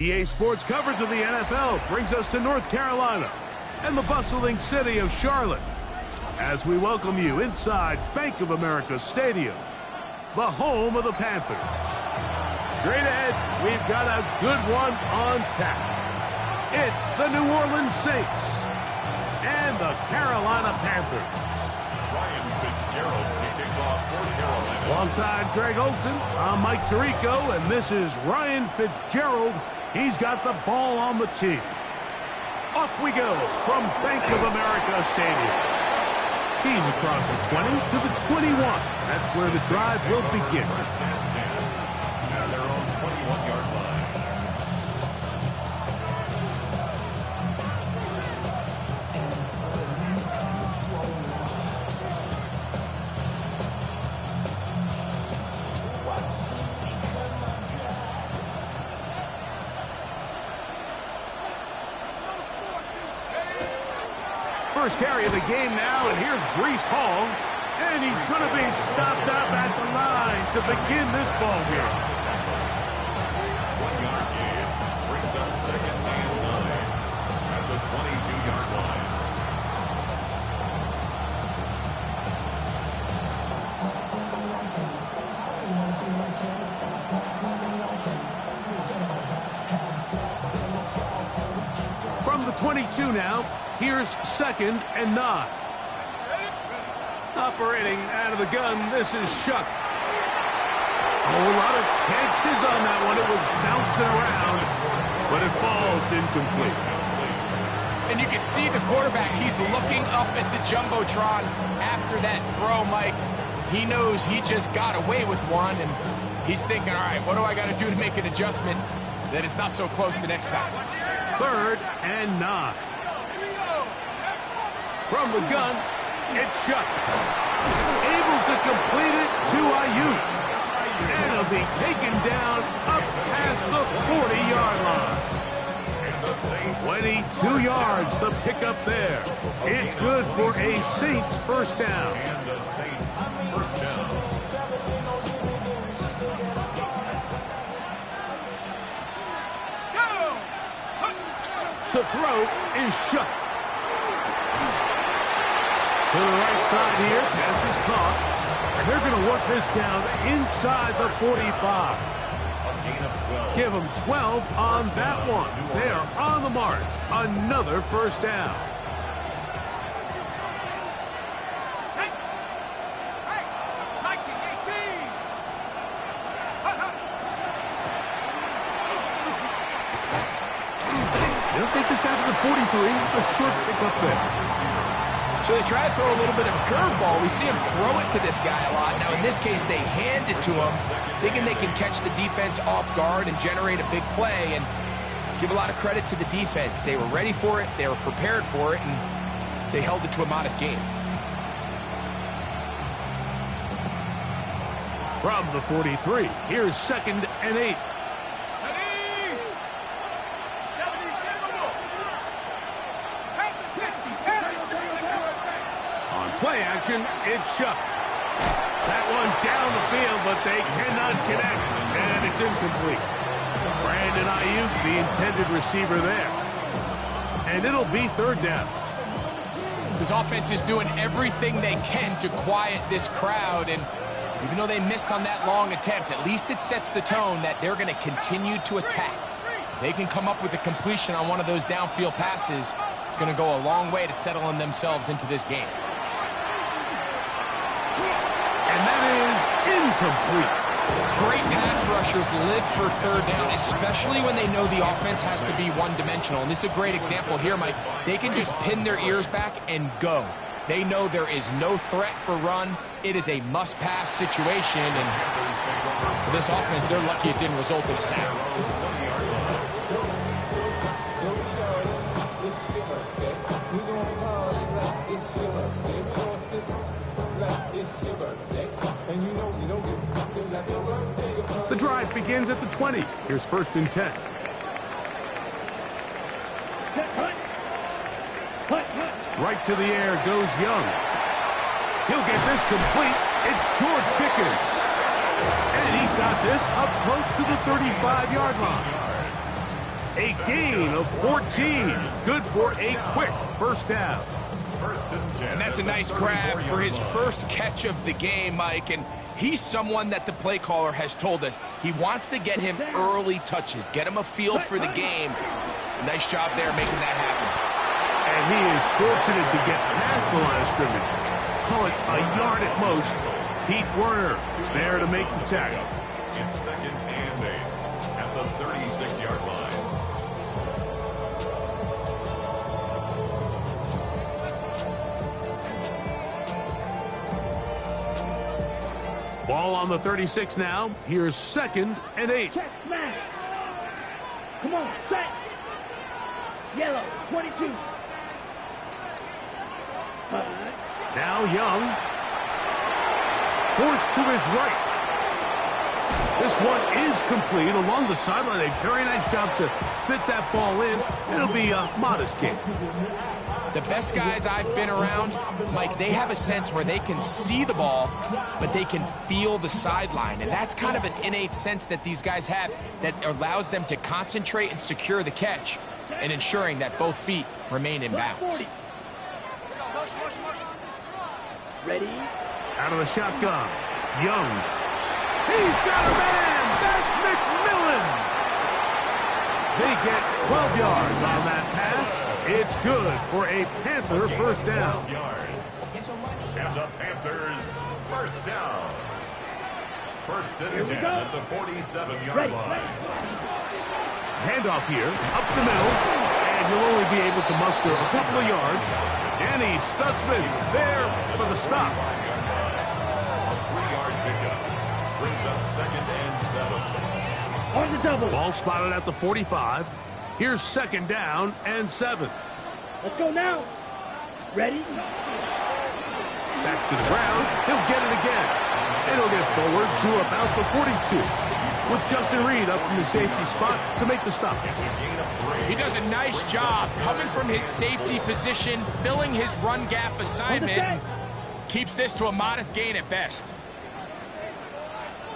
EA Sports coverage of the NFL brings us to North Carolina and the bustling city of Charlotte as we welcome you inside Bank of America Stadium, the home of the Panthers. Straight ahead, we've got a good one on tap. It's the New Orleans Saints and the Carolina Panthers. Ryan Fitzgerald to kick off for Carolina. Alongside Greg Olson, I'm Mike Tirico, and this is Ryan Fitzgerald. He's got the ball on the tee. Off we go from Bank of America Stadium. He's across the 20 to the 21. That's where the drive will begin. First and 10. Now their own 21-yard line. First carry of the game now, and here's Breece Hall, and he's going to be stopped up at the line to begin this ball game. 1-yard gain brings up second and 9 at the 22-yard line. From the 22 now, here's second and 9. Operating out of the gun, this is Shuck. A whole lot of chances on that one. It was bouncing around, but it falls incomplete. And you can see the quarterback, he's looking up at the Jumbotron after that throw, Mike. He knows he just got away with one, and he's thinking, all right, what do I got to do to make an adjustment that it's not so close the next time? Third and 9. From the gun, it's Shuck. Able to complete it to Ayuk. And it'll be taken down up past the 40-yard line. 22 yards, the pickup there. It's good for a Saints first down. And the Saints first down. To throw is Shuck. To the right side here, pass is caught. And they're going to work this down inside the 45. A gain of 12. Give them 12 on that one. They are on the march. Another first down. They'll take this down to the 43. A short pickup there. So they try to throw a little bit of a curveball. We see him throw it to this guy a lot. Now, in this case, they hand it to him, thinking they can catch the defense off guard and generate a big play. And let's give a lot of credit to the defense. They were ready for it, they were prepared for it, and they held it to a modest game. From the 43, here's second and 8. Play action, it's Shuck. That one down the field, but they cannot connect, and it's incomplete. Brandon Ayuk, the intended receiver there. And it'll be third down. This offense is doing everything they can to quiet this crowd, and even though they missed on that long attempt, at least it sets the tone that they're going to continue to attack. If they can come up with a completion on one of those downfield passes, it's going to go a long way to settling themselves into this game. And that is incomplete. Great pass rushers live for third down, especially when they know the offense has to be one-dimensional. And this is a great example here, Mike. They can just pin their ears back and go. They know there is no threat for run. It is a must-pass situation. And for this offense, they're lucky it didn't result in a sack. The drive begins at the 20. Here's first and 10. Right to the air goes Young. He'll get this complete. It's George Pickens. And he's got this up close to the 35-yard line. A gain of 14. Good for a quick first down. And that's a nice grab for his first catch of the game, Mike. And he's someone that the play caller has told us he wants to get him early touches, get him a feel for the game. Nice job there making that happen. And he is fortunate to get past the line of scrimmage. Call it a yard at most. Pete Werner there to make the tackle. It's 2nd and 8 at the 36-yard line. Ball on the 36 now. Here's 2nd and 8. Check, smash. Come on, set. Yellow, 22. Now Young. Forced to his right. This one is complete along the sideline. A very nice job to fit that ball in. It'll be a modest gain. The best guys I've been around, Mike, they have a sense where they can see the ball, but they can feel the sideline. And that's kind of an innate sense that these guys have that allows them to concentrate and secure the catch and ensuring that both feet remain in bounds. Ready? Out of the shotgun. Young. He's got a man. That's McMillan. They get 12 yards on that pass. It's good for a Panther first down. And the Panthers first down. 1st and 10 at the 47-yard line. Handoff here, up the middle, and you'll only be able to muster a couple of yards. Danny Stutzman there for the stop. A 3-yard pickup brings up 2nd and 7. On the double. Ball spotted at the 45. Here's 2nd down and 7. Let's go now. Ready? Back to the ground. He'll get it again. And he'll get forward to about the 42. With Justin Reed up from the safety spot to make the stop. He does a nice job coming from his safety position, filling his run gap assignment. Keeps this to a modest gain at best.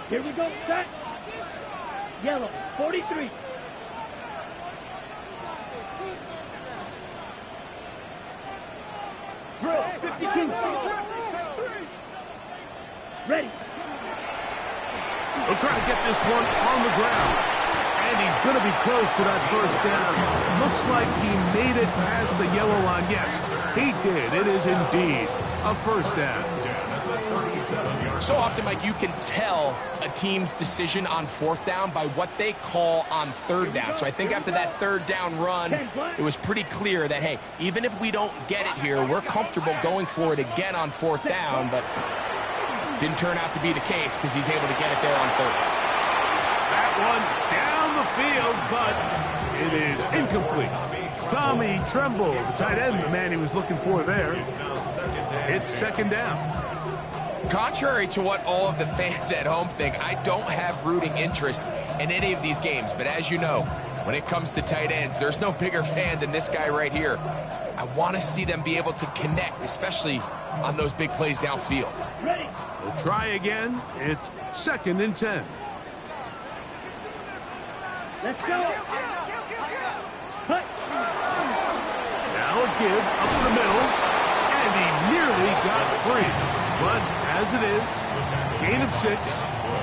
Here we go. Set. Yellow, 43. Drill, 52. Ready. He'll try to get this one on the ground. And he's going to be close to that first down. Looks like he made it past the yellow line. Yes, he did. It is indeed a first down. So often, Mike, you can tell a team's decision on 4th down by what they call on 3rd down. So I think after that 3rd down run, it was pretty clear that, hey, even if we don't get it here, we're comfortable going for it again on 4th down, but didn't turn out to be the case because he's able to get it there on 3rd. That one down the field, but it is incomplete. Tommy Tremble, the tight end, the man he was looking for there. It's 2nd down. Contrary to what all of the fans at home think, I don't have rooting interest in any of these games. But as you know, when it comes to tight ends, there's no bigger fan than this guy right here. I want to see them be able to connect, especially on those big plays downfield. We'll try again. It's 2nd and 10. Let's go. Cut. Now a give up the middle, and he nearly got free. But as it is, gain of 6,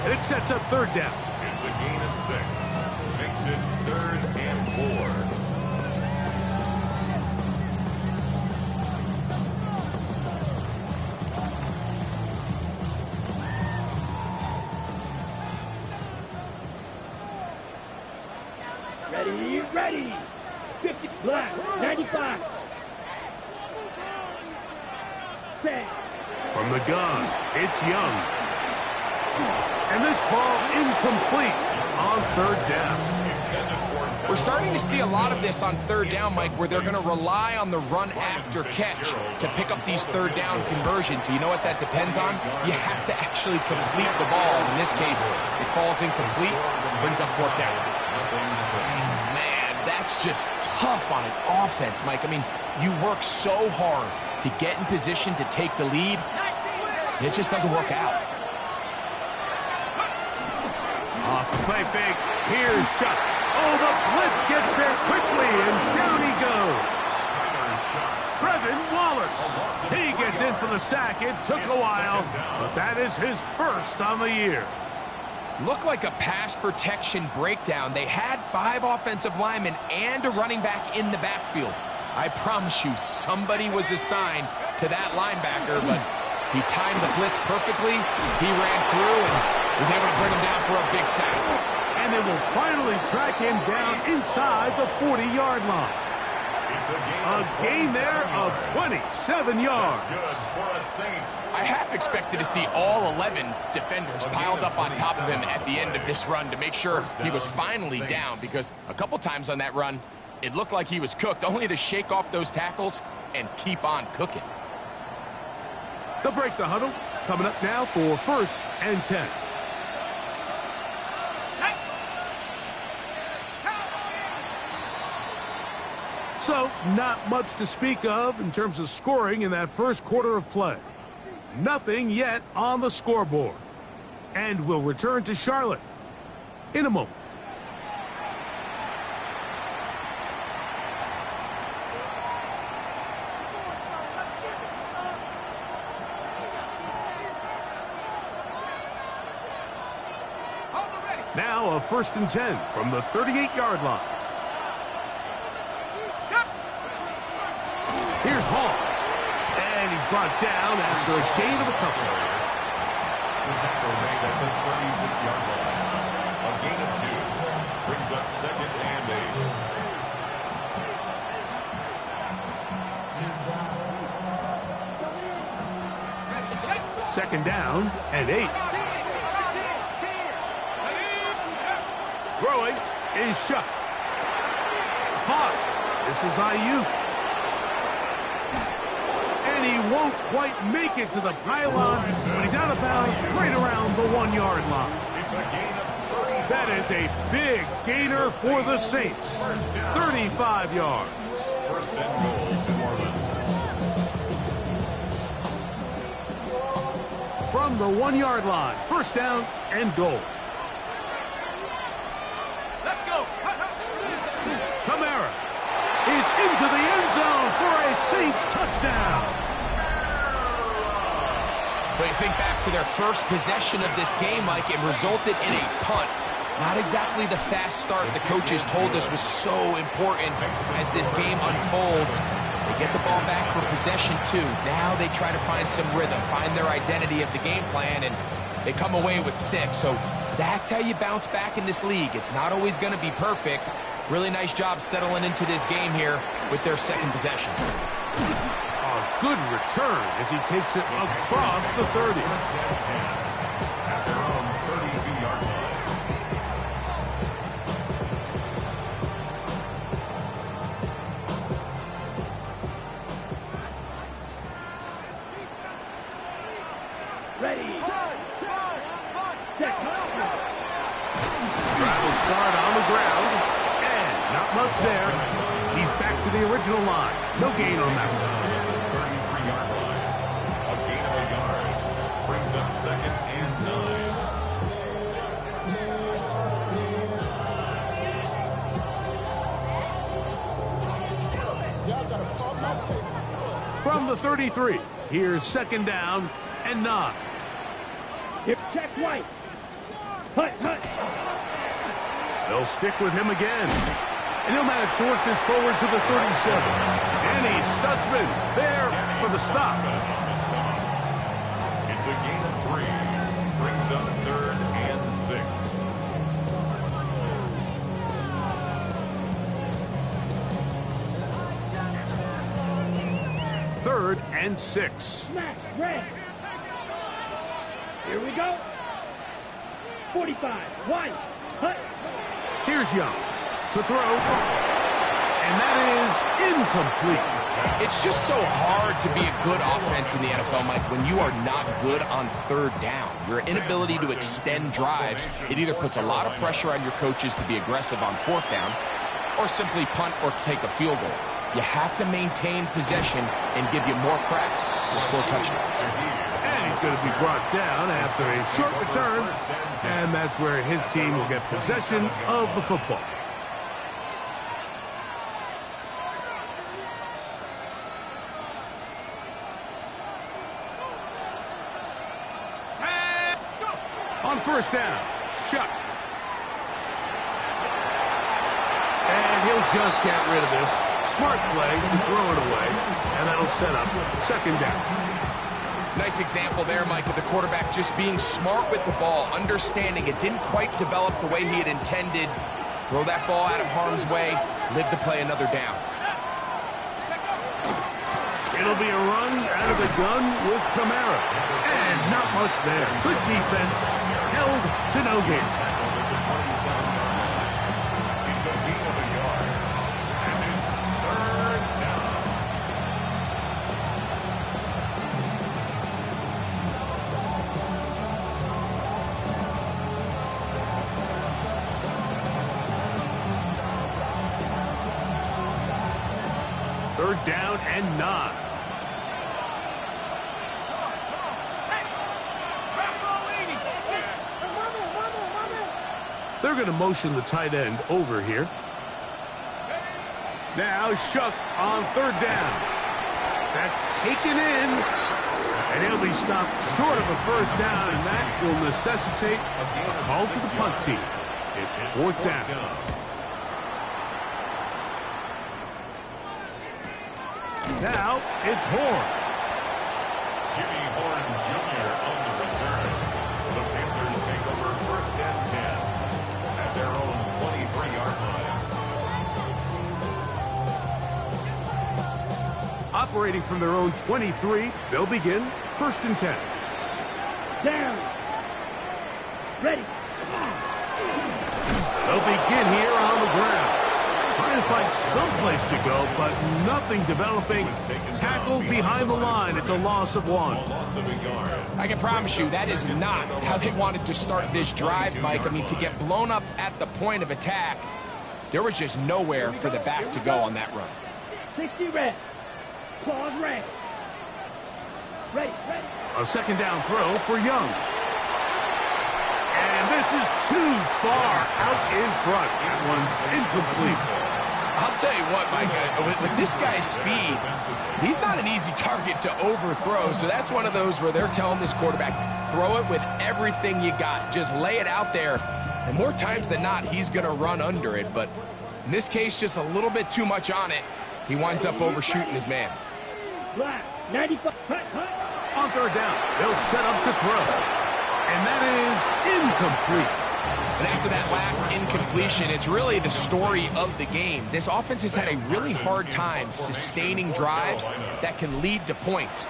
and it sets up 3rd down. It's a gain of 6. Makes it 3rd and 4. Ready. 50, black, 95. Set. From the gun, it's Young. And this ball incomplete on 3rd down. We're starting to see a lot of this on 3rd down, Mike, where they're going to rely on the run after catch to pick up these 3rd down conversions. So you know what that depends on? You have to actually complete the ball. In this case, it falls incomplete, brings up 4th down. Man, that's just tough on an offense, Mike. I mean, you work so hard to get in position to take the lead, and it just doesn't work out. Off the play fake. Here's Shuck. Oh, the blitz gets there the sack. It took a while, but that is his first on the year. Looked like a pass protection breakdown. They had 5 offensive linemen and a running back in the backfield. I promise you, somebody was assigned to that linebacker, but he timed the blitz perfectly. He ran through and was able to bring him down for a big sack. And they will finally track him down inside the 40-yard line. A gain there of 27 yards. I half expected to see all 11 defenders piled up on top of him at the end of this run to make sure he was finally down, because a couple times on that run, it looked like he was cooked, only to shake off those tackles and keep on cooking. They'll break the huddle. Coming up now for 1st and 10. So, not much to speak of in terms of scoring in that first quarter of play. Nothing yet on the scoreboard. And we'll return to Charlotte in a moment. Now a 1st and 10 from the 38-yard line. Here's Hall. And he's brought down after a gain of a couple. The tackle made at the 36-yard line. A gain of 2 brings up 2nd and 8. 2nd down and 8. Throwing is shut. Caught. This is Ayuk. And he won't quite make it to the pylon, but he's out of bounds right around the 1-yard line. It's a gain of 30. That is a big gainer for the Saints. 35 yards. 1st and goal, New Orleans. From the 1-yard line, 1st down and goal. Let's go. Kamara is into the end zone for a Saints touchdown. But you think back to their first possession of this game, Mike, it resulted in a punt. Not exactly the fast start the coaches told us was so important as this game unfolds. They get the ball back for possession 2. Now they try to find some rhythm, find their identity of the game plan, and they come away with 6. So that's how you bounce back in this league. It's not always going to be perfect. Really nice job settling into this game here with their 2nd possession. A good return as he takes it across the 30. At their own 32-yard line. Ready. Travel start on the ground, and not much there. He's back to the original line. No gain on that one. 33-yard line. A gain of a yard. Brings up 2nd and 9. From the 33, here's 2nd down and 9. Here, check right. Hut. They'll stick with him again. And he'll manage to work this forward to the 37. And he's Stutzman there for the stop. It's a gain of 3. Brings up 3rd and 6. 3rd and 6. Smash, red. Here we go. 45, wide, hut. Here's Young to throw. And that is incomplete. It's just so hard to be a good offense in the NFL, Mike, when you are not good on 3rd down. Your inability to extend drives, it either puts a lot of pressure on your coaches to be aggressive on 4th down or simply punt or take a field goal. You have to maintain possession and give you more cracks to score touchdowns. And he's going to be brought down after a short return. And that's where his team will get possession of the football. On first down, Shuck. And he'll just get rid of this. Smart play to throw it away, and that'll set up second down. Nice example there, Mike, of the quarterback just being smart with the ball, understanding it didn't quite develop the way he had intended. Throw that ball out of harm's way, live to play another down. It'll be a run out of the gun with Kamara. And not much there. Good defense. Held to no gain. It's a gain of a yard. And it's third down. Third down and 9. They're going to motion the tight end over here. Now Shuck on third down. That's taken in. And he'll be stopped short of a first down, and that will necessitate a call to the punt team. It's fourth down. Now it's Horn. Jimmy Horn Jr. on the return. The Panthers take over first and 10 at their own 23-yard line. Operating from their own 23, they'll begin first and 10. Down. Ready. They'll begin here on the ground. Trying to find some place to go, but nothing developing. Tackled behind the line. It's a loss of 1. A loss of a yard. I can promise you that is not how they wanted to start this drive, Mike. I mean, to get blown up at the point of attack, there was just nowhere for the back to go on that run. 60 red. Claws red. Ready. A second down throw for Young. And this is too far out in front. That one's incomplete. I'll tell you what, Mike, with this guy's speed, he's not an easy target to overthrow. So that's one of those where they're telling this quarterback, throw it with everything you got. Just lay it out there. And more times than not, he's going to run under it. But in this case, just a little bit too much on it. He winds up overshooting his man. Black. 95. Cut. On third down, they'll set up to throw. And that is incomplete. And after that last incompletion, it's really the story of the game. This offense has had a really hard time sustaining drives that can lead to points.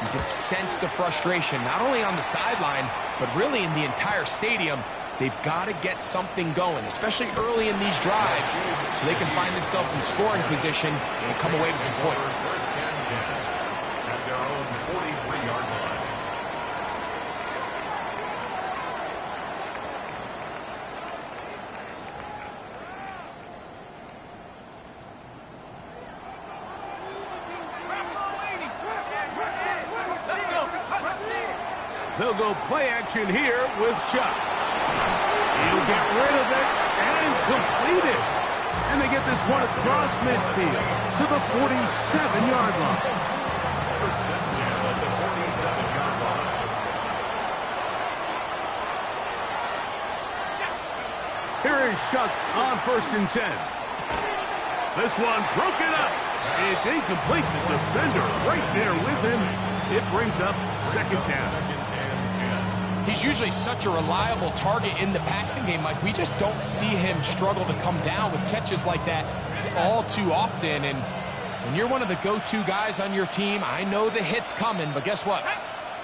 You can sense the frustration, not only on the sideline, but really in the entire stadium. They've got to get something going, especially early in these drives, so they can find themselves in scoring position and come away with some points. First and 10 at their own 43-yard line. They'll go play action here with Chuck. He'll get rid of it and complete it. And they get this one across midfield to the 47-yard line. First and 10 at the 47-yard line. Here is Shuck on first and 10. This one broken up. It's incomplete. The defender right there with him. It brings up second down. He's usually such a reliable target in the passing game, Mike. We just don't see him struggle to come down with catches like that all too often. And when you're one of the go-to guys on your team, I know the hit's coming, but guess what?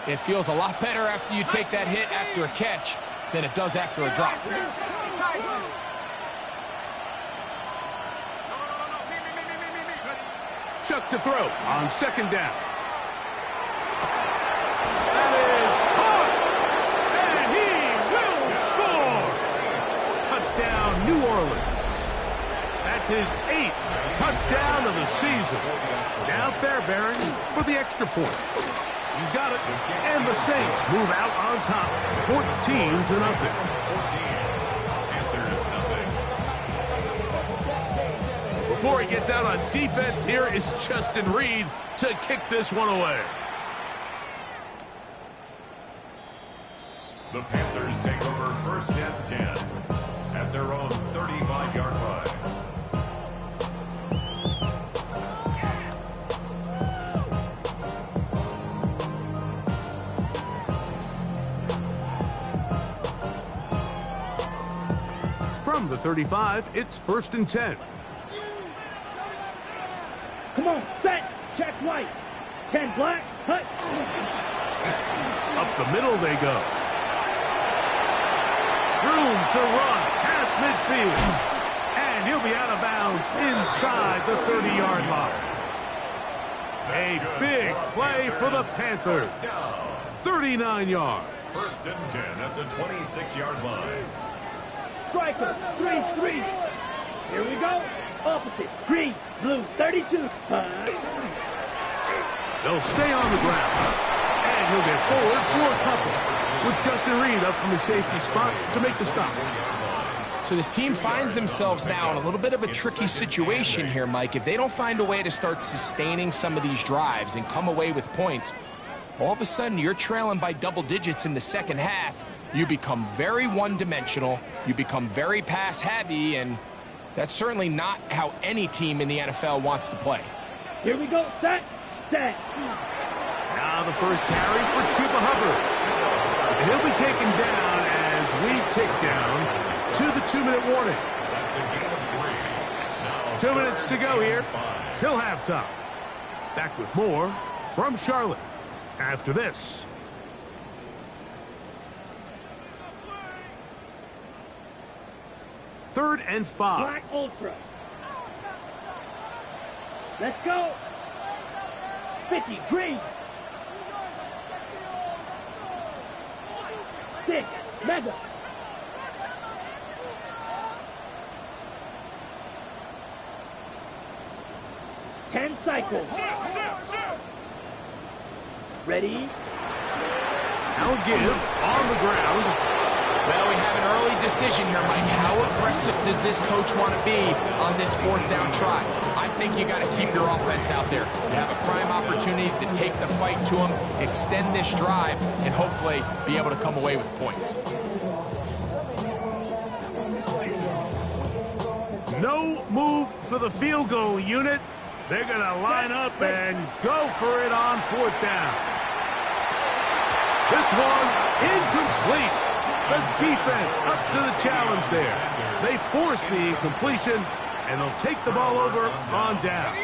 It feels a lot better after you take that hit after a catch than it does after a drop. Chuck to throw on second down. New Orleans. That's his 8th touchdown of the season. Now Fairbairn for the extra point. He's got it. And the Saints move out on top, 14-0. Before he gets out on defense, here is Justin Reed to kick this one away. The Panthers take first and 10 at their own 35-yard line. From the 35, it's first and 10. Come on, set, check right. 10 black, hut. Up the middle they go. Room to run past midfield. And he'll be out of bounds inside the 30-yard line. A big play for the Panthers. 39 yards. First and 10 at the 26-yard line. Striker, 3-3. Here we go. Opposite, green, blue, 32. They'll stay on the ground. And he'll get forward for a couple. With Justin Reed up from the safety spot to make the stop. So this team finds themselves now in a little bit of a tricky situation here, Mike. If they don't find a way to start sustaining some of these drives and come away with points, all of a sudden you're trailing by double digits in the second half. You become very one-dimensional. You become very pass-heavy, and that's certainly not how any team in the NFL wants to play. Here we go, set, set. Now the first carry for Chuba Hubbard. And he'll be taken down as we tick down to the 2-minute warning. That's a gain of 3. Now 2 minutes to go here till halftime. Back with more from Charlotte after this. Third and 5. Black Ultra. Let's go. 50, green. 6, mega. Ten cycles. Ready? Now give on the ground. Well, we have an early decision here, Mike. How aggressive does this coach want to be on this fourth down try? I think you got to keep your offense out there. You have a prime opportunity to take the fight to them, extend this drive, and hopefully be able to come away with points. No move for the field goal unit. They're going to line up and go for it on fourth down. This one incomplete. The defense up to the challenge there. They force the incompletion, and they'll take the ball over on down.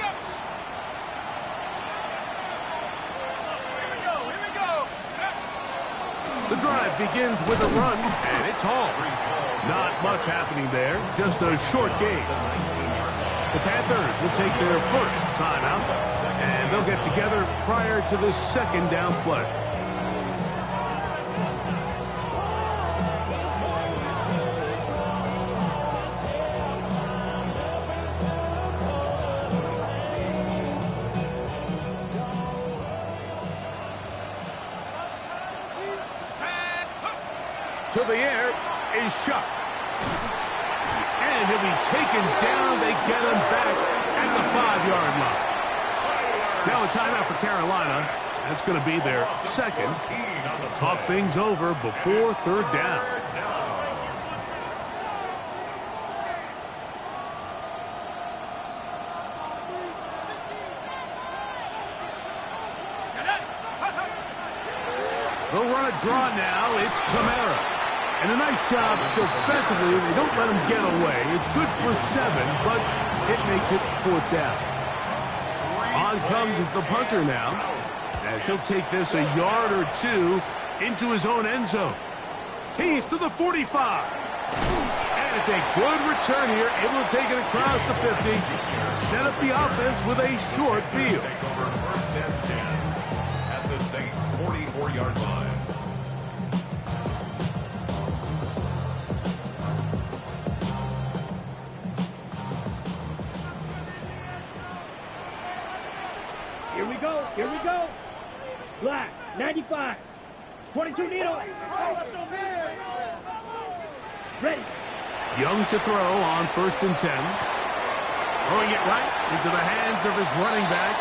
The drive begins with a run, and it's hauled. Not much happening there, just a short gain. The Panthers will take their first timeout, and they'll get together prior to the second down play. To the air is Shuck. And he'll be taken down. They get him back at the 5-yard line. Now a timeout for Carolina. That's going to be their second. Talk things over before third down. They'll run a draw now. It's Kamara. And a nice job defensively. They don't let him get away. It's good for 7, but it makes it fourth down. On comes the punter now, as he'll take this a yard or two into his own end zone. He's to the 45. And it's a good return here. Able to take it across the 50. Set up the offense with a short field. Take over first and 10 at the Saints' 44-yard line. Here we go. Black, 95. 22 needle. Ready. Young to throw on first and 10. Throwing it right into the hands of his running back.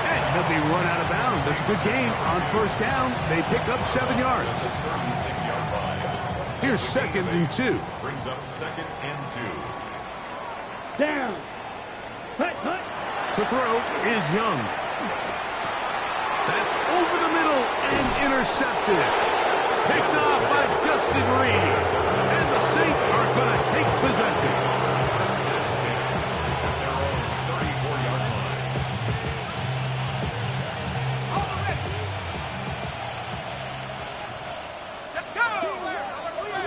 And he'll be run out of bounds. That's a good game on first down. They pick up 7 yards. 36-yard line. Here's 2nd and 2. Brings up 2nd and 2. Down. Hut, hut. To throw is Young. That's over the middle and intercepted. Picked off by Justin Reed. And the Saints are going to take possession.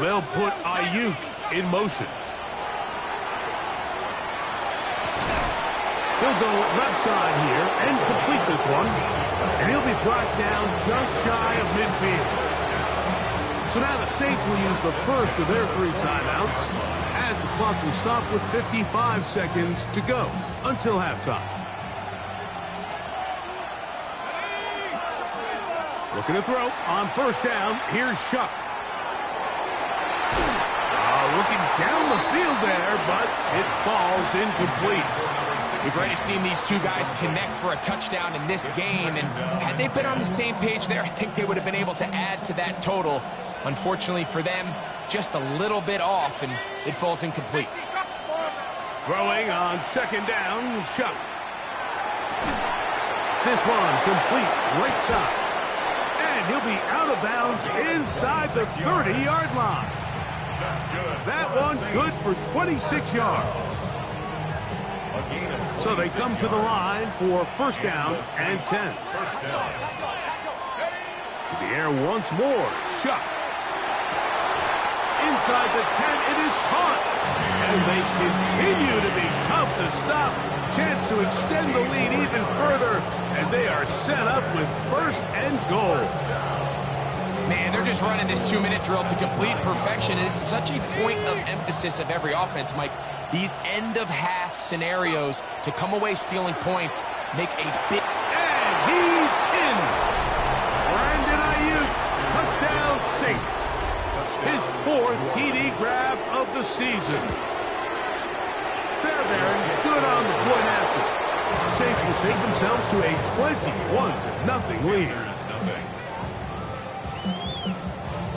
They'll put Ayuk in motion. He'll go left side here and complete this one. And he'll be brought down just shy of midfield. So now the Saints will use the first of their 3 timeouts as the clock will stop with 55 seconds to go until halftime. Looking to throw on 1st down. Here's Shuck. Looking down the field there, but it falls incomplete. We've already seen these 2 guys connect for a touchdown in this game, and had they been on the same page there, I think they would have been able to add to that total. Unfortunately for them, just a little bit off, and it falls incomplete. Throwing on 2nd down, Shuck. This one complete right side. And he'll be out of bounds inside the 30-yard line. That one good for 26 yards. So they come to the line for 1st down and 10. To the air once more. Shuck. Inside the 10, it is caught. And they continue to be tough to stop. Chance to extend the lead even further as they are set up with 1st and goal. Man, they're just running this 2-minute drill to complete perfection. It is such a point of emphasis of every offense, Mike. These end-of-half scenarios to come away stealing points make a big... And he's in! Brandon Ayuk, touchdown Saints. His 4th TD grab of the season. Fair there and good on the point after. Saints will take themselves to a 21-0 lead.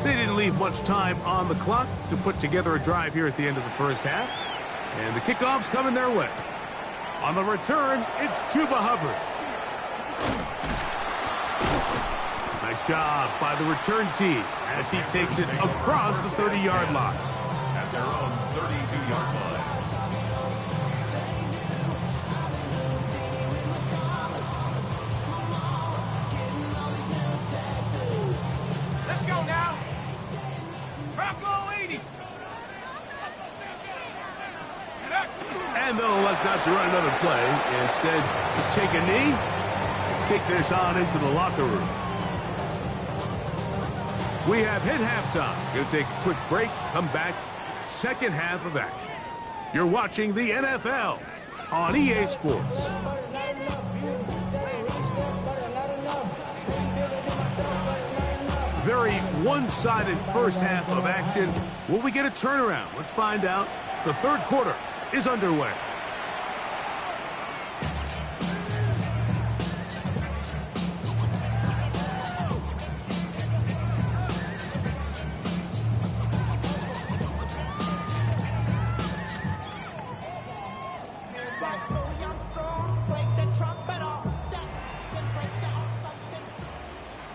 They didn't leave much time on the clock to put together a drive here at the end of the 1st half. And the kickoff's coming their way. On the return, it's Chuba Hubbard. Nice job by the return team as he takes it across the 30-yard line. At their own 32-yard line. Let's go now. Rocco 80. And they'll elect not to run another play. Instead, just take a knee and take this on into the locker room. We have hit halftime. Going to take a quick break, come back, 2nd half of action. You're watching the NFL on EA Sports. Very one-sided 1st half of action. Will we get a turnaround? Let's find out. The 3rd quarter is underway.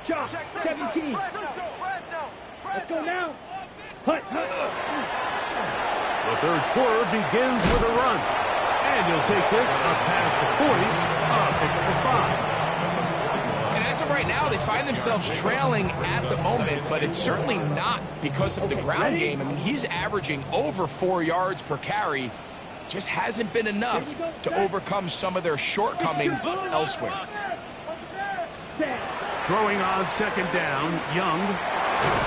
Josh, 17. Let's go now. Hut, hut. The 3rd quarter begins with a run. And he'll take this up past the 40, pick up the 5. And as of right now, they find themselves trailing at the moment, but it's certainly not because of the ground game. I mean, he's averaging over 4 yards per carry. Just hasn't been enough to overcome some of their shortcomings elsewhere. Throwing on 2nd down, Young.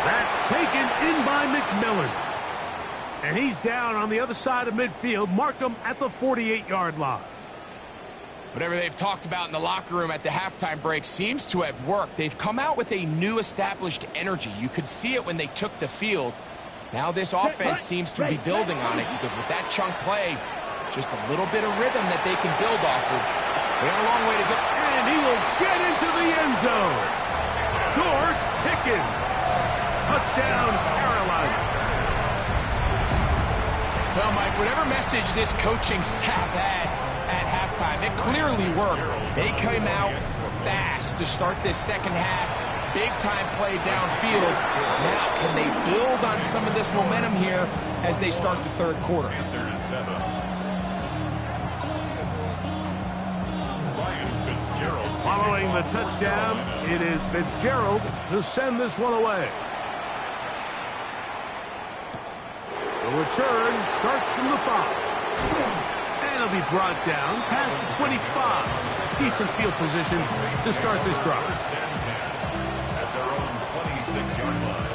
That's taken in by McMillan. And he's down on the other side of midfield. Mark him at the 48-yard line. Whatever they've talked about in the locker room at the halftime break seems to have worked. They've come out with a new established energy. You could see it when they took the field. Now this offense seems to be building on it because with that chunk play, just a little bit of rhythm that they can build off of. They have a long way to go. And he will get into the end zone. George Pickens. Touchdown, Carolina. Well, Mike, whatever message this coaching staff had at halftime, it clearly worked. They came out fast to start this second half. Big-time play downfield. Now, can they build on some of this momentum here as they start the third quarter? Following the touchdown, it is Fitzgerald to send this one away. The return starts from the 5. And it'll be brought down past the 25. Decent field position to start this drive. At their own 26-yard line.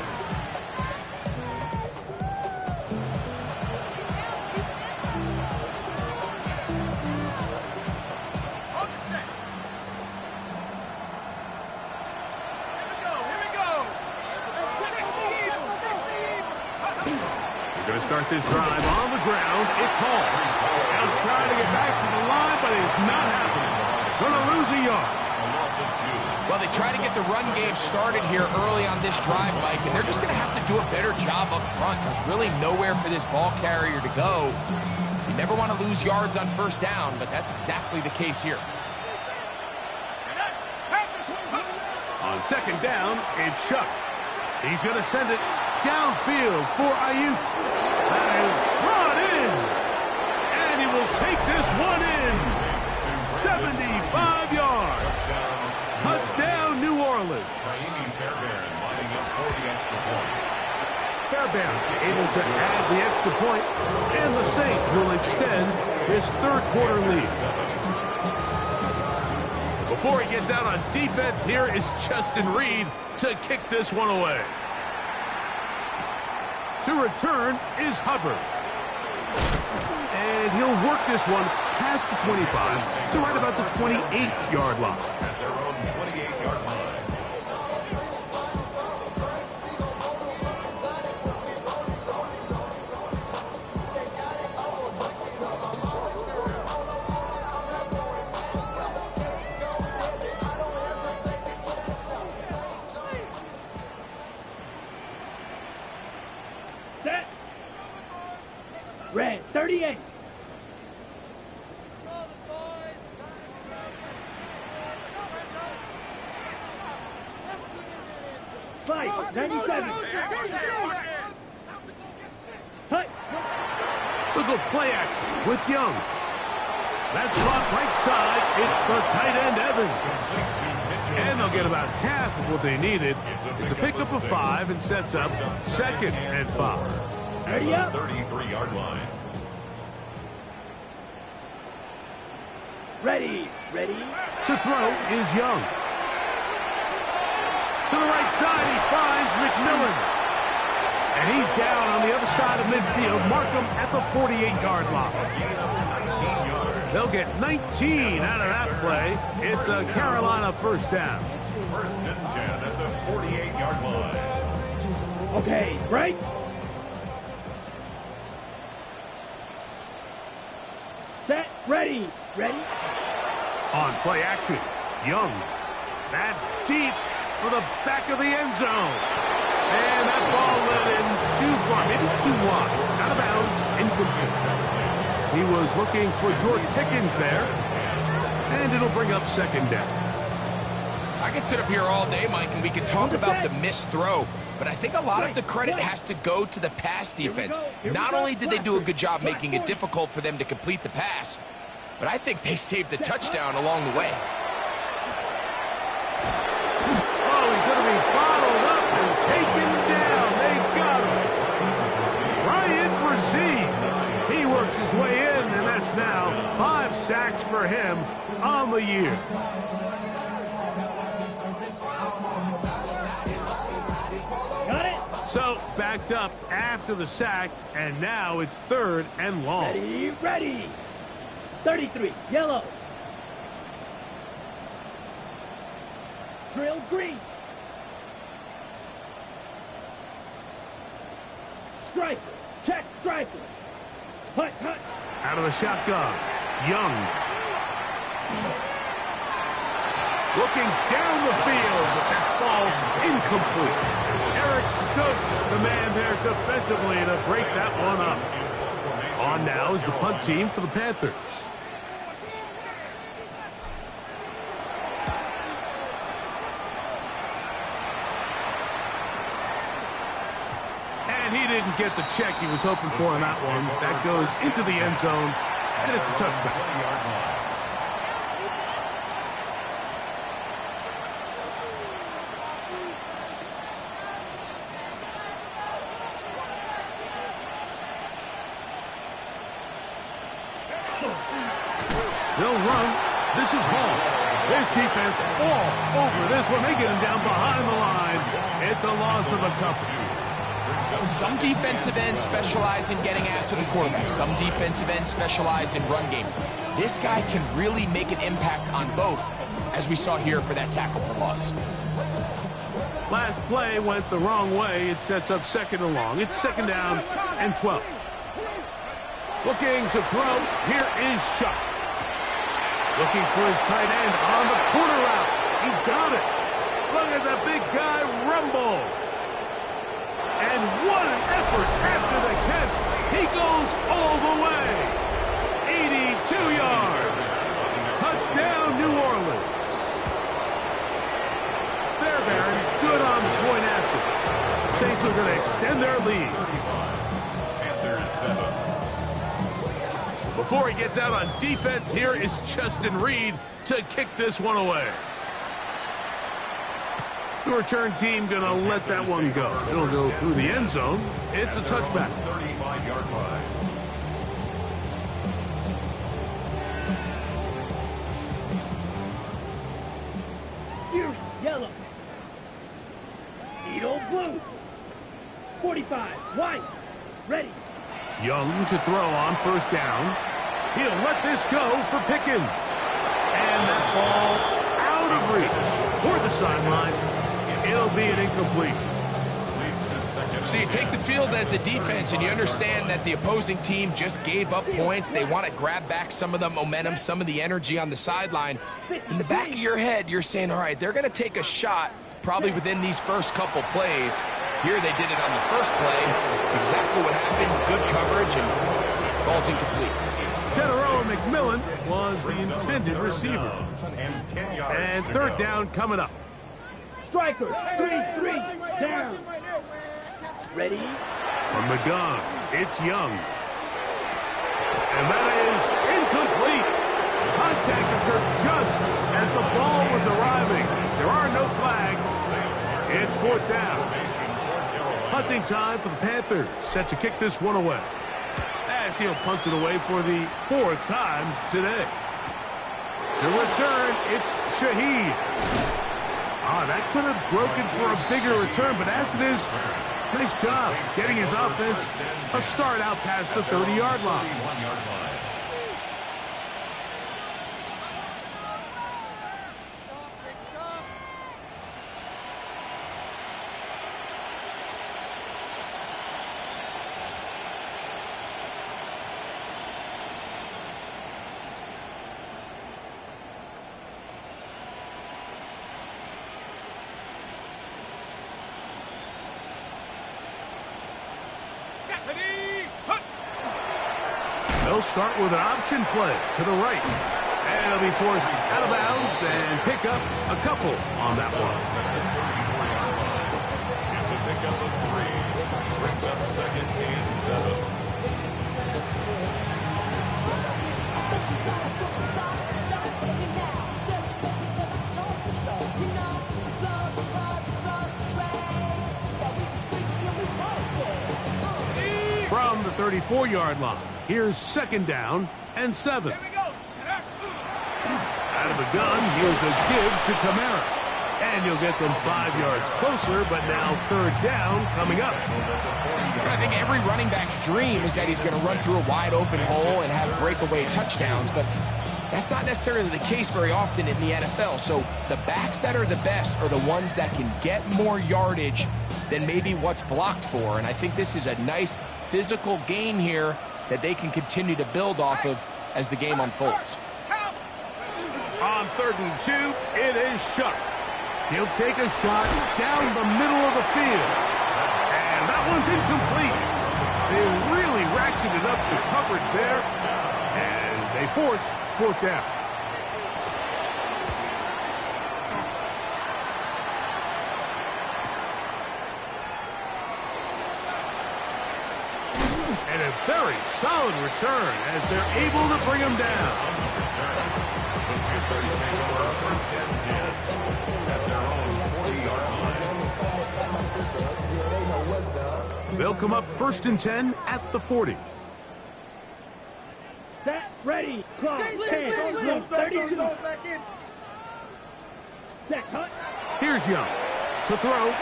Going to start this drive on the ground. It's Hall. Now trying to get back to the line, but it's not happening. Going to lose a yard. Well, they try to get the run game started here early on this drive, Mike, and they're just going to have to do a better job up front. There's really nowhere for this ball carrier to go. You never want to lose yards on first down, but that's exactly the case here. On second down, it's Shuck. He's going to send it downfield for Ayuk. That is brought in. And he will take this one in. 75 yards. Touchdown, New Orleans. Fairbairn able to add the extra point, and the Saints will extend this third quarter lead. Before he gets out on defense, here is Justin Reed to kick this one away. To return is Hubbard. And he'll work this one past the 25 to right about the 28-yard line. At their own 28-yard line. Set. Red, 38. Fight, 97. Cut. Look at play action with Young. That's caught right side. It's the tight end, Evans. And they'll get about half of what they needed. It's a pickup of 5 and sets up second and 5. Ready up. 33-yard line. Ready. Ready. To throw is Young. To the right side, he finds McMillan. And he's down on the other side of midfield. Mark him at the 48-yard line. They'll get 19 out of that play. It's a Carolina first down. First and 10 at the 48-yard line. Okay, break. Set. Ready. Ready. On play action, Young. That's deep for the back of the end zone. And that ball went in too far, maybe too wide. Out of bounds, incomplete. He was looking for George Pickens there. And it'll bring up second down. I can sit up here all day, Mike, and we can talk about the missed throw, but I think a lot of the credit has to go to the pass defense. Not only did they do a good job making it difficult for them to complete the pass, but I think they saved the touchdown along the way. Oh, he's going to be bottled up and taken down. They got him. Ryan Brzee. He works his way in, and that's now 5 sacks for him on the year. Got it. So, backed up after the sack, and now it's third and long. Ready. Ready. 33. Yellow. Drill green. Striker. Check striker. Hut, hut. Out of the shotgun, Young. Looking down the field, but that ball's incomplete. Eric Stokes, the man there defensively to break that one up. On now is the punt team for the Panthers. And he didn't get the check he was hoping for on that one. That goes into the end zone, and it's a touchback. They'll run. This is Hall. There's defense all over this one. They get him down behind the line. It's a loss of a couple. Some defensive ends specialize in getting after the quarterback. Some defensive ends specialize in run game. This guy can really make an impact on both, as we saw here for that tackle for loss. Last play went the wrong way. It sets up second and long. It's second down and 12. Looking to throw. Here is Shuck. Looking for his tight end on the corner route. He's got it. Look at the big guy rumble. And what an effort after the catch. He goes all the way. 82 yards. Touchdown, New Orleans. Fairbairn, good on the point after. Saints are going to extend their lead. Panthers 7. Before he gets out on defense, here is Justin Reed to kick this one away. The return team going to let that one go. It'll go through the end zone. It's a touchback. 35-yard line. Here's yellow. Eagle blue. 45, white. Ready. Young to throw on first down. He'll let this go for Pickens. And that ball out of reach toward the sideline. It'll be an incompletion. So you take the field as a defense, and you understand that the opposing team just gave up points. They want to grab back some of the momentum, some of the energy on the sideline. In the back of your head, you're saying, all right, they're going to take a shot probably within these first couple plays. Here they did it on the first play. It's exactly what happened. Good coverage, and falls incomplete. General McMillan was the intended receiver. And third down coming up. Striker, 3-3, down. Ready. From the gun, it's Young. And that is incomplete. Contact occurred just as the ball was arriving. There are no flags. It's fourth down. Punting time for the Panthers, set to kick this one away. As he'll punt it away for the fourth time today. To return, it's Shaheed. That could have broken for a bigger return, but as it is, nice job getting his offense a start out past the 30-yard line. They'll start with an option play to the right. And it'll be forced out of bounds and pick up a couple on that one. It's a pickup of 3. Brings up second and 7. From the 34-yard line, here's second down and 7. Out of the gun, here's a give to Kamara. And you'll get them 5 yards closer, but now third down coming up. I think every running back's dream is that he's going to run through a wide open hole and have breakaway touchdowns, but that's not necessarily the case very often in the NFL. So the backs that are the best are the ones that can get more yardage than maybe what's blocked for. And I think this is a nice physical gain here that they can continue to build off of as the game unfolds. On 3rd and 2, it is Shuck. He'll take a shot down the middle of the field. And that one's incomplete. They really ratchet loosened it up to coverage there. And they force fourth down. And a very solid return as they're able to bring him down. The Panthers take over first and 10 at their own 40-yard line. They'll come up first and 10 at the 40. Set, ready, clock, 10, 32. Set, cut. Here's Young to throw.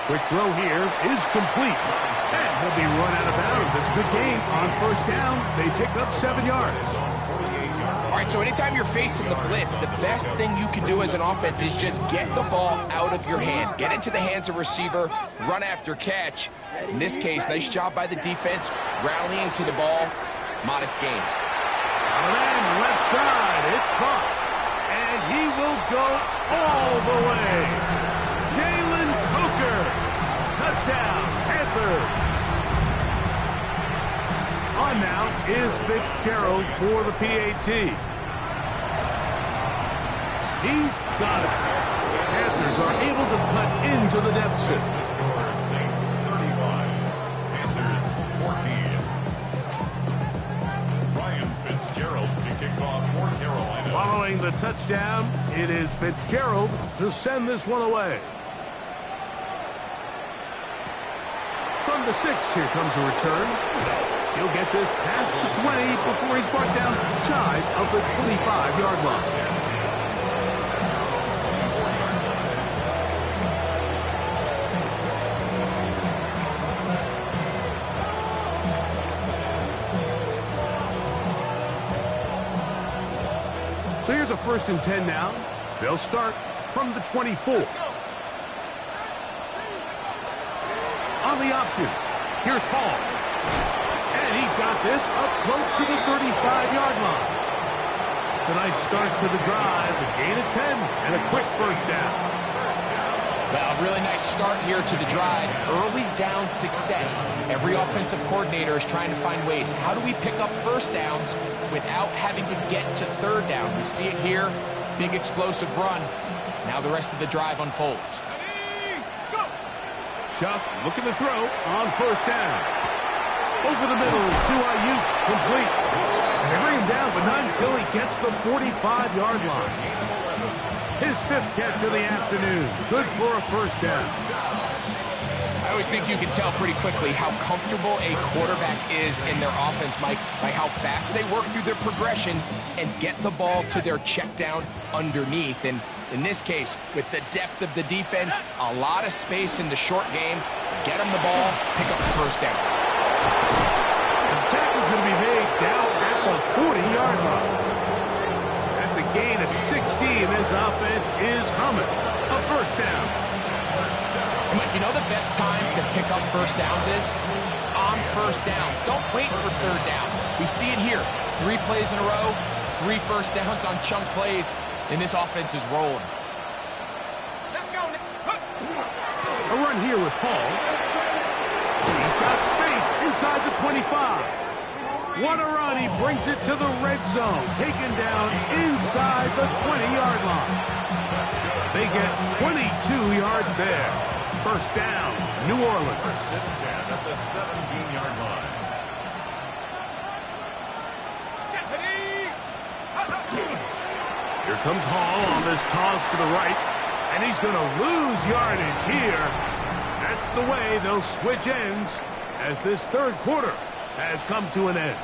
Quick throw here is complete. And he'll be run out of bounds. It's a good game on first down. They pick up 7 yards. All right, so anytime you're facing the blitz, the best thing you can do as an offense is just get the ball out of your hand. Get into the hands of receiver, run after catch. In this case, nice job by the defense, rallying to the ball. Modest gain. Man, left side, it's caught. And he will go all the way. Jalen Coker. Touchdown, Panthers. On now is Fitzgerald for the PAT. He's got it. Panthers are able to cut into the deficit. The score, Saints 35, Panthers 14. Ryan Fitzgerald to kick off for Carolina. Following the touchdown, it is Fitzgerald to send this one away. From the 6, here comes a return. He'll get this past the 20 before he's brought down shy of the 25-yard line. So here's a first and 10 now. They'll start from the 24. On the option, here's Paul. And he's got this up close to the 35-yard line. It's a nice start to the drive, a gain of 10, and a quick first down. Well, really nice start here to the drive. Early down success. Every offensive coordinator is trying to find ways. How do we pick up first downs without having to get to third down? We see it here. Big explosive run. Now the rest of the drive unfolds. Shuck looking to throw on first down. Over the middle to Ayuk, complete. And they bring him down, but not until he gets the 45-yard line. His 5th catch of the afternoon. Good for a first down. I always think you can tell pretty quickly how comfortable a quarterback is in their offense, Mike, by how fast they work through their progression and get the ball to their check down underneath. And in this case, with the depth of the defense, a lot of space in the short game, get them the ball, pick up the first down. The tackle's going to be made down at the 40-yard line. That's a gain of 60, and this offense is humming. A first down. And Mike, you know the best time to pick up first downs is? On first downs. Don't wait for third down. We see it here. 3 plays in a row, 3 first downs on chunk plays, and this offense is rolling. Let's go. A run here with Paul. He's got space inside the 25. What a run. He brings it to the red zone. Taken down inside the 20-yard line. They get 22 yards there. First down, New Orleans. First and 10 at the 17-yard line. Here comes Hall on this toss to the right, and he's going to lose yardage here. That's the way they'll switch ends as this third quarter has come to an end.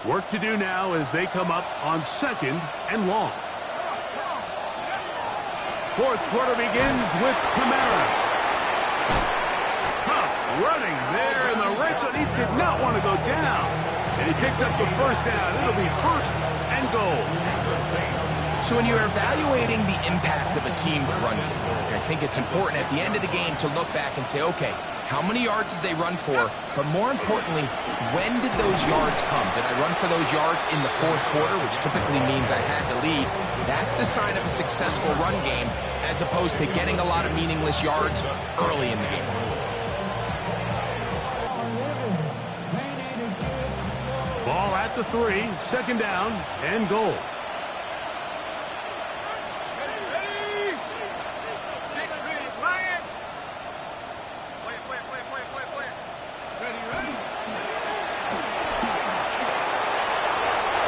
Work to do now as they come up on 2nd and long. Fourth quarter begins with Kamara. Tough running there in the Red He did not want to go down. And he picks up the first down. It'll be first and goal. So when you're evaluating the impact of a team's run game, I think it's important at the end of the game to look back and say, okay, how many yards did they run for? But more importantly, when did those yards come? Did I run for those yards in the fourth quarter, which typically means I had the lead? That's the sign of a successful run game, as opposed to getting a lot of meaningless yards early in the game. Ball at the 3, second down and goal.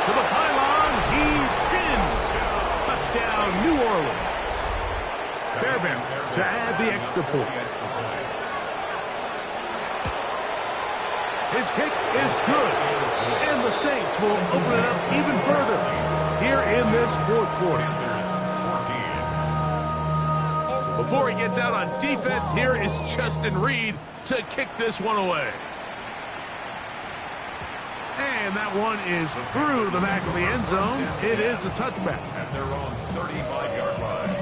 To the pylon, he's in. Touchdown, New Orleans. Fairbairn to add the extra point. His kick is good, and the Saints will open it up even further here in this fourth quarter. Before he gets out on defense, here is Justin Reed to kick this one away. And that one is through the back of the end zone. It is a touchback. At their own 35-yard line.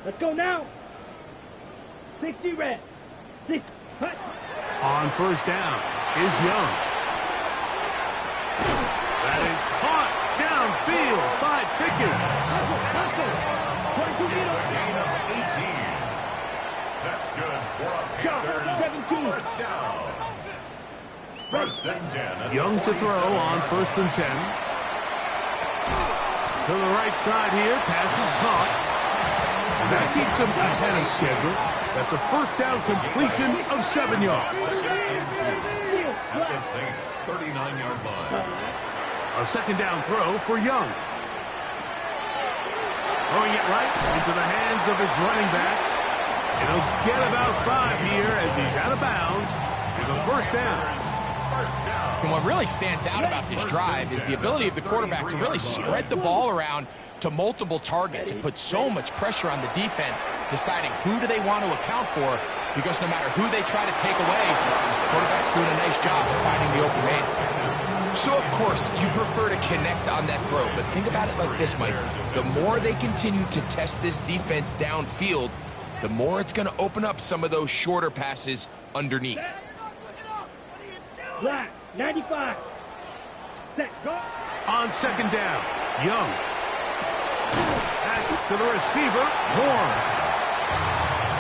Let's go now. 60 red. 6. On first down is Young. That is caught downfield by Pickens. It's a gain of 18. That's good for a Panthers 17. first down. First and 10. Young to throw on first and 10. To the right side here, pass is caught. That keeps him ahead of schedule. That's a first down completion of 7 yards. At the Saints' 39-yard line. A second down throw for Young. Throwing it right into the hands of his running back. And he'll get about 5 here as he's out of bounds with a first down. And what really stands out about this drive is the ability of the quarterback to really spread the ball around to multiple targets and put so much pressure on the defense, deciding who do they want to account for, because no matter who they try to take away, the quarterback's doing a nice job of finding the open man. So, of course, you prefer to connect on that throw, but think about it like this, Mike. The more they continue to test this defense downfield, the more it's going to open up some of those shorter passes underneath. Black, 95. Set, go. On second down, Young. That's to the receiver, Horn.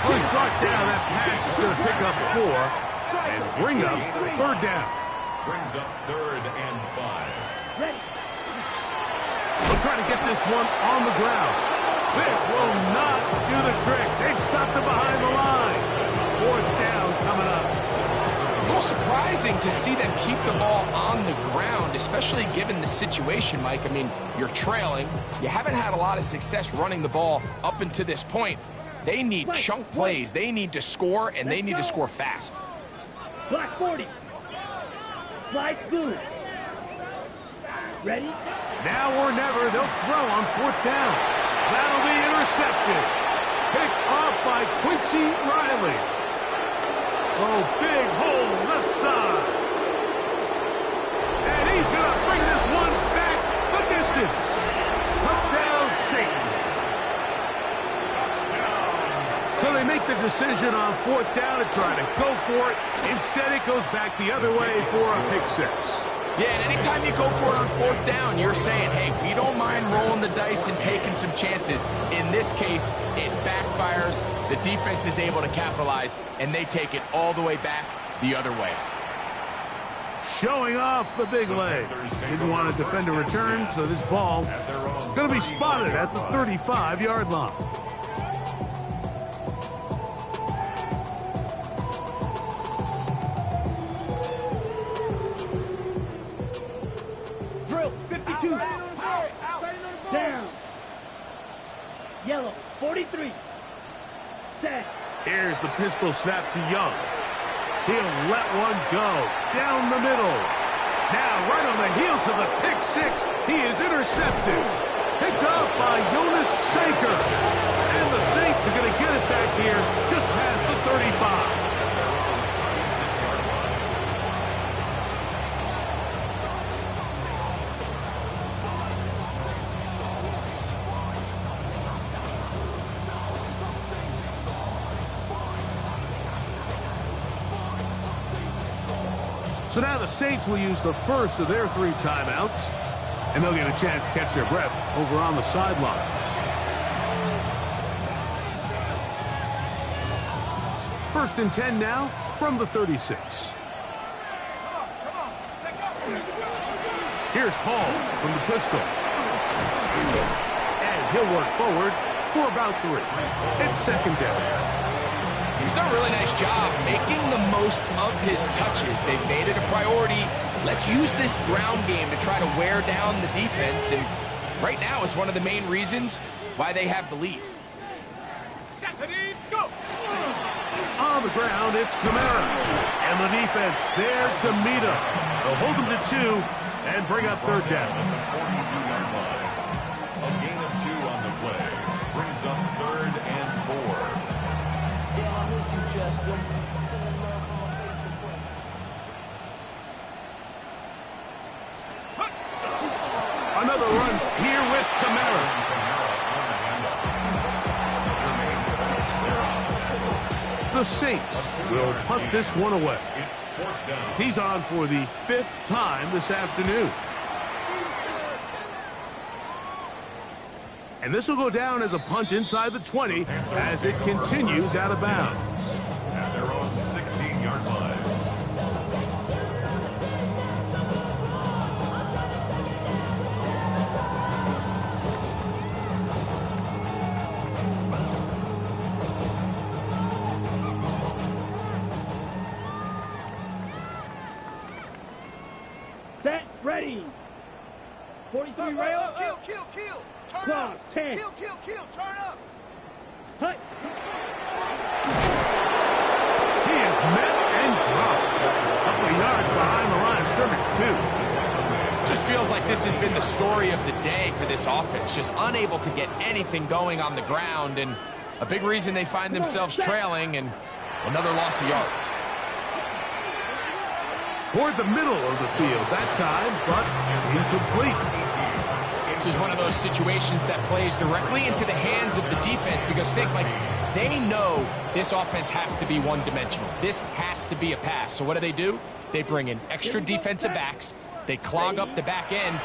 Well, he's brought down. That pass is going to pick up 4 and bring up third down. Brings up 3rd and 5. Ready. They'll try to get this one on the ground. This will not do the trick. They've stopped it behind the line. Fourth down coming up. A little surprising to see them keep the ball on the ground, especially given the situation, Mike. I mean, you're trailing. You haven't had a lot of success running the ball up until this point. They need chunk plays. They need to score, and they need to score fast. Black 40. Slide blue. Ready? Now or never, they'll throw on fourth down. That'll be intercepted. Picked off by Quincy Riley. Oh, big hole left side. And he's going to bring this one back the distance. Touchdown Saints. So they make the decision on fourth down to try to go for it. Instead, it goes back the other way for a pick 6. Yeah, and anytime you go for it on fourth down, you're saying, hey, we don't mind rolling the dice and taking some chances. In this case, it backfires. The defense is able to capitalize, and they take it all the way back the other way. Showing off the big leg. Didn't want to defend a return, so this ball is going to be spotted at the 35-yard line. Drill, 52. Down. Yellow, 43. Set. Here's the pistol snap to Young. He'll let one go down the middle. Now, right on the heels of the pick six, he is intercepted. Picked off by Jonas Sanker. And the Saints are going to get it back here just past the 35. So now the Saints will use the first of their 3 timeouts, and they'll get a chance to catch their breath over on the sideline. First and 10 now from the 36. Here's Hall from the pistol. And he'll work forward for about 3. It's second down. He's done a really nice job making the most of his touches. They've made it a priority. Let's use this ground game to try to wear down the defense. And right now it's one of the main reasons why they have the lead. Go. On the ground, it's Kamara. And the defense there to meet him. They'll hold him to 2 and bring up third down. At the 42-yard line. A gain of 2 on the play. Brings up third and 4. Another run here with Kamara. The Saints will punt this one away. He's on for the 5th time this afternoon. And this will go down as a punt inside the 20 as it continues out of bounds. At their own 16-yard line. Set. Ready. 43 rail. Kill. Turn Cross. up. 10. Kill. Turn up. Hut. He is met and dropped. A couple of yards behind the line of scrimmage, too. Just feels like this has been the story of the day for this offense. Just unable to get anything going on the ground, and a big reason they find themselves trailing, and another loss of yards. Toward the middle of the field that time, but incomplete. This is one of those situations that plays directly into the hands of the defense, because think, like, they know this offense has to be one-dimensional. This has to be a pass. So what do? They bring in extra defensive backs. They clog up the back end.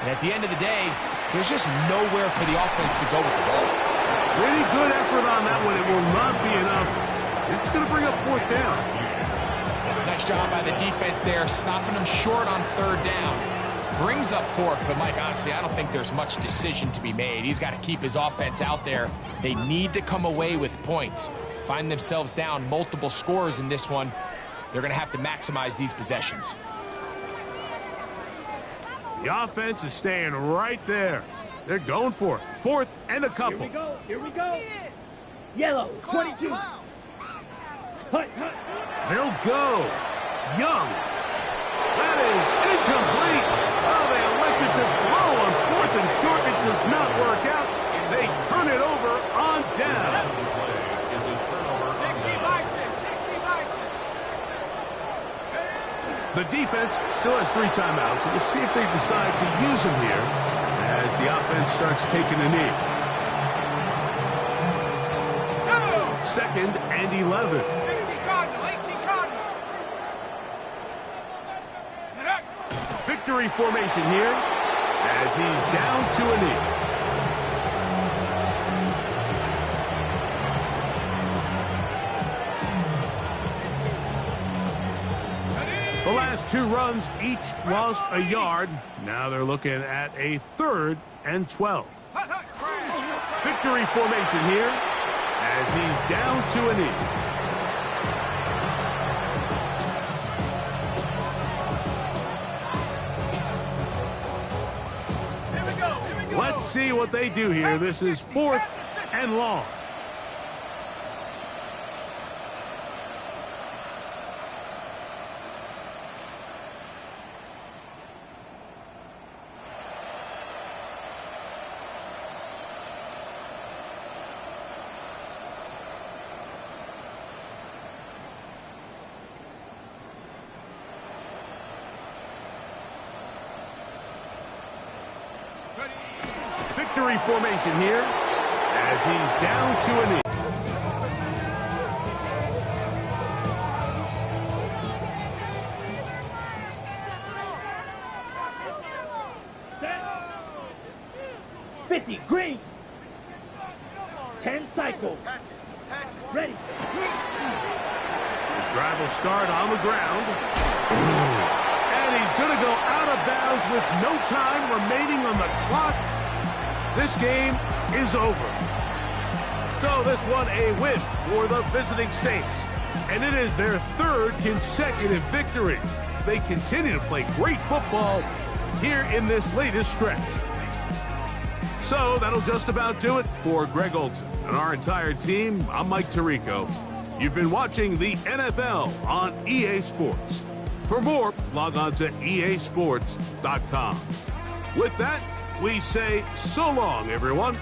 And at the end of the day, there's just nowhere for the offense to go with the ball. Pretty good effort on that one. It will not be enough. It's going to bring up 4th down. Nice job by the defense there, stopping them short on 3rd down. Brings up 4th, but Mike, honestly, I don't think there's much decision to be made. He's got to keep his offense out there. They need to come away with points. Find themselves down multiple scores in this one. They're going to have to maximize these possessions. The offense is staying right there. They're going for it. 4th and a couple. Here we go. Yellow. 22. Hut. They'll go. Young. That is incomplete. Oh, they elected to throw on 4th and short. It does not work out. They turn it over on down. The defense still has 3 timeouts. We'll see if they decide to use them here as the offense starts taking a knee. 2nd and 11. Victory formation here as he's down to a knee. The last 2 runs each lost a yard. Now they're looking at a 3rd and 12. Victory formation here as he's down to a knee. Let's see what they do here. This is 4th and long. Victory formation here as he's down to a knee. Set. 50, green. 10 cycles. Ready. The drive will start on the ground. And he's going to go out of bounds with no time remaining on the clock. This game is over. So this one a win for the visiting Saints. And it is their third consecutive victory. They continue to play great football here in this latest stretch. So that'll just about do it for Greg Olson and our entire team. I'm Mike Tirico. You've been watching the NFL on EA Sports. For more, log on to easports.com. With that, we say so long, everyone.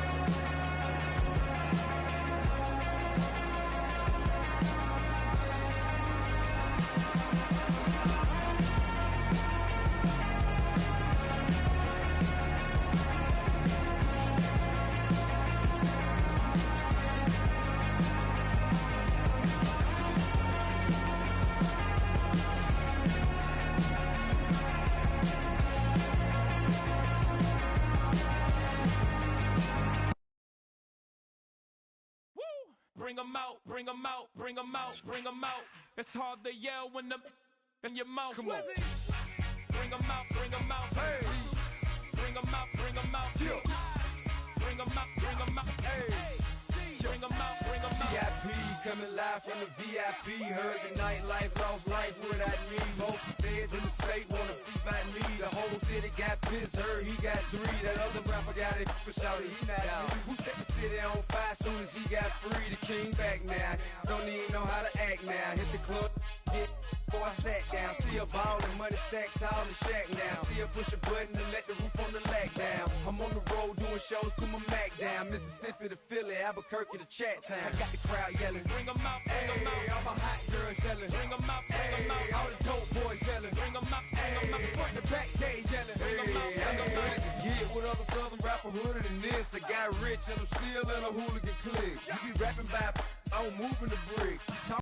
Bring 'em out, bring 'em out, bring 'em out, bring 'em out. It's hard to yell when the in your mouth. Come on. Bring 'em out, bring 'em out. Hey. Bring 'em out, bring 'em out. Bring 'em out, bring 'em out. Hey. Bring 'em out, bring 'em out. VIP coming live from the VIP. Heard the nightlife, lost life without me. Both feds in the state wanna see by me. The whole city got pissed, heard he got 3. That other rapper got it, but shouted he not out. Who set the city on fire soon as he got free? The king back now, don't even know how to act now. Hit the club, get before I sat down. Still ballin', money stacked tall in shack now. Still push a button and let the roof on the lag down. I'm on the road doing shows through my Mac down. Mississippi to Philly, Albuquerque to Chat Town. I got the crowd yelling, bring 'em out, bring 'em out. All my hot girls yelling, bring 'em out, bring 'em out. All the dope boys yelling, bring 'em out, bring 'em out. Front to back, they yelling, bring 'em out, bring 'em out. To get with other southern rapper hooded than this. I got rich and I'm still in a hooligan clique. You be rapping by, I'm moving the brick.